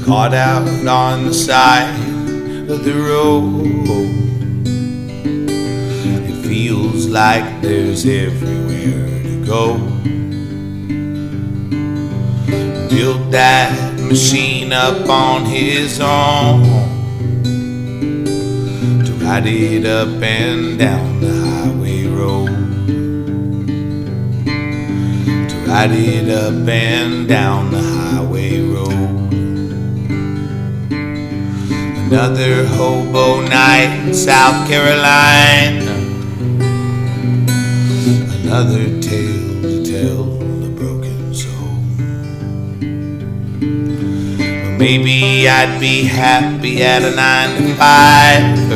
Caught out on the side of the road, it feels like there's everywhere to go. Built that machine up on his own to ride it up and down the highway road, to ride it up and down the highway road. Another hobo night in South Carolina, another tale to tell the broken soul. Well, maybe I'd be happy at a 9 to 5,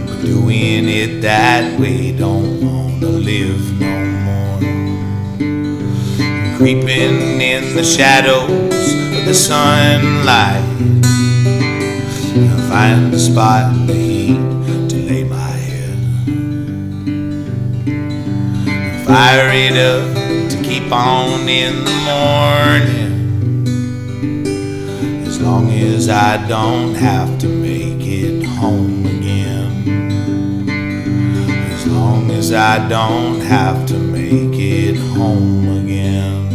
but doing it that way don't wanna live no more. I'm creeping in the shadows of the sunlight, find a spot in the heat to lay my head, fire it up to keep on in the morning, as long as I don't have to make it home again, as long as I don't have to make it home again.